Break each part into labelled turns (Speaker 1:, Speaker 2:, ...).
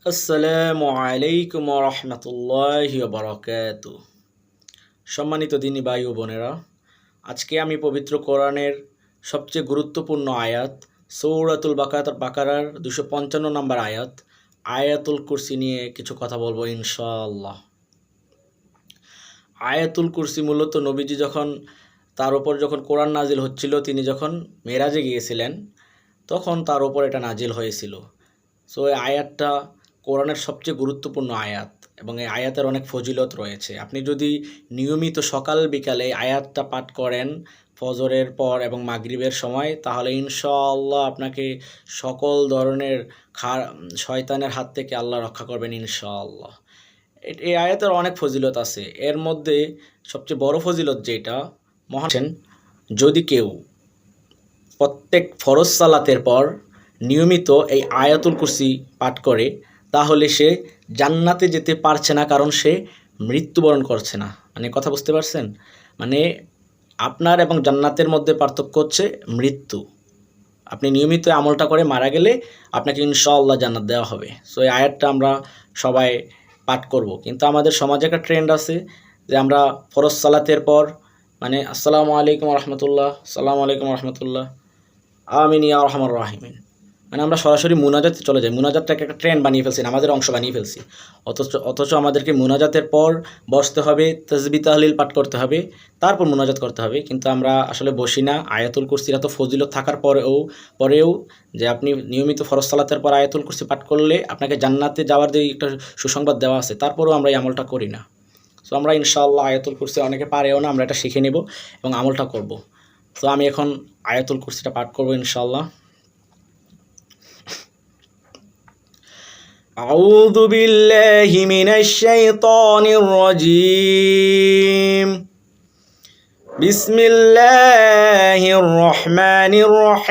Speaker 1: আসসালামু আলাইকুম রহমতুল্লাহি বারাকাতু। সম্মানিত দিনী ভাই ও বোনেরা, আজকে আমি পবিত্র কোরআনের সবচেয়ে গুরুত্বপূর্ণ আয়াত সূরাতুল বাকারার 255 নম্বর আয়াত আয়াতুল কুরসি নিয়ে কিছু কথা বলবো ইনশাআল্লাহ। আয়াতুল কুরসি মূলত নবীজি তার উপর যখন কোরআন নাজিল হচ্ছিল, তিনি যখন মেরাজে গিয়েছিলেন তখন তার উপর এটা নাজিল হয়েছিল। সো এই আয়াতটা কোরআনের সবচেয়ে গুরুত্বপূর্ণ আয়াত এবং এই আয়াতের অনেক ফজিলত রয়েছে। আপনি যদি নিয়মিত সকাল বিকালে এই আয়াতটা পাঠ করেন ফজরের পর এবং মাগরিবের সময়, তাহলে ইনশাআল্লাহ আপনাকে সকল ধরনের শয়তানের হাত থেকে আল্লাহ রক্ষা করবেন ইনশাআল্লাহ। এই আয়াতের অনেক ফজিলত আছে। এর মধ্যে সবচেয়ে বড় ফজিলত যেটা মহান, যদি কেউ প্রত্যেক ফরজ সালাতের পর নিয়মিত এই আয়াতুল কুরসি পাঠ করে, তাহলে সে জান্নাতে যেতে পারছে না, কারণ সে মৃত্যুবরণ করছে না। মানে কথা বুঝতে পারছেন? মানে আপনার এবং জান্নাতের মধ্যে পার্থক্য হচ্ছে মৃত্যু। আপনি নিয়মিত আমলটা করে মারা গেলে আপনাকে ইনশাআল্লাহ জান্নাত দেওয়া হবে। সো এই আয়াতটা আমরা সবাই পাঠ করব। কিন্তু আমাদের সমাজে একটা ট্রেন্ড আছে যে আমরা ফরজ সালাতের পর মানে আসসালামু আলাইকুম রহমতুল্লাহ, আসসালামু আলাইকুম রহমতুল্লাহ, আমিন ইয়া রহমান রাহিমিন, মানে আমরা সরাসরি মুনাজাতে চলে যাই। মুনাজাতটাকে একটা ট্রেন্ড বানিয়ে ফেলছি, আমাদের অংশ বানিয়ে ফেলছি। অথচ আমাদেরকে মুনাজাতের পর বসতে হবে, তাসবিহ তাহলিল পাঠ করতে হবে, তারপর মুনাজাত করতে হবে। কিন্তু আমরা আসলে বসি না। আয়াতুল কুরসির এত ফজিলত থাকার পরেও যে আপনি নিয়মিত ফরজ সালাতের পর আয়াতুল কুরসি পাঠ করলে আপনাকে জান্নাতে যাওয়ার যে একটা সুসংবাদ দেওয়া আছে, তারপরেও আমরা এই আমলটা করি না। সো আমরা ইনশাআল্লাহ আয়াতুল কুরসি, অনেকে পারেও না, আমরা এটা শিখে নেব এবং আমলটা করব। তো আমি এখন আয়াতুল কুরসিটা পাঠ করব ইনশাআল্লাহ। أعوذ بالله من الشيطان الرجيم. بسم الله الرحمن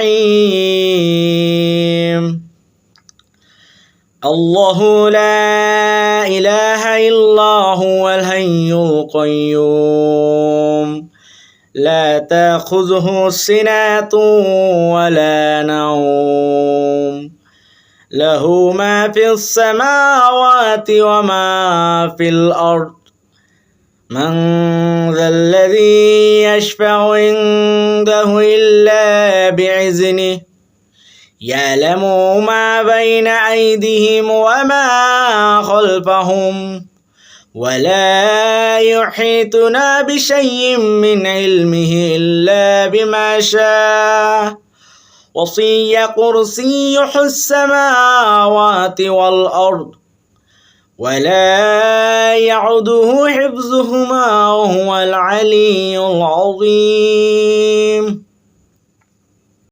Speaker 1: الرحيم. الله لا إله إلا هو الحي القيوم لا تأخذه سنة ولا نوم له ما في السماوات وما في الأرض من ذا الذي يشفع عنده إلا بإذنه يعلم ما بين أيديهم وما خلفهم ولا يحيطون بشيء من علمه إلا بما شاء وسع كرسيه السماوات والأرض ولا يعوده حفظهما وهو العلي العظيم.